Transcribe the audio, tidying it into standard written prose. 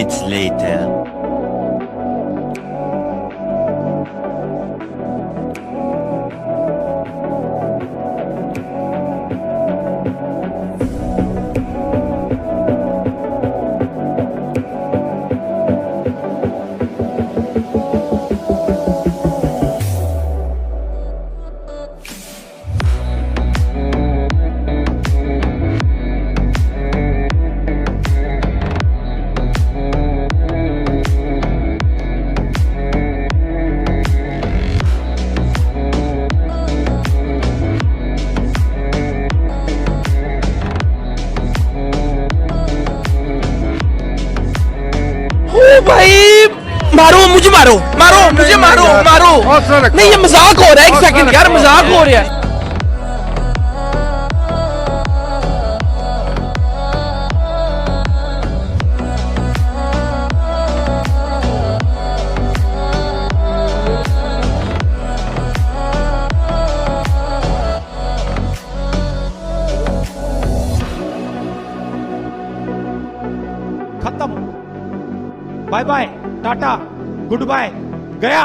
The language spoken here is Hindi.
minutes later. भाई मारो मुझे, मारो मारो मुझे, मारो मारो। नहीं ये मजाक हो रहा है, एक सेकंड यार, मजाक हो रहा है। खत्म, bye bye, tata, goodbye, गया।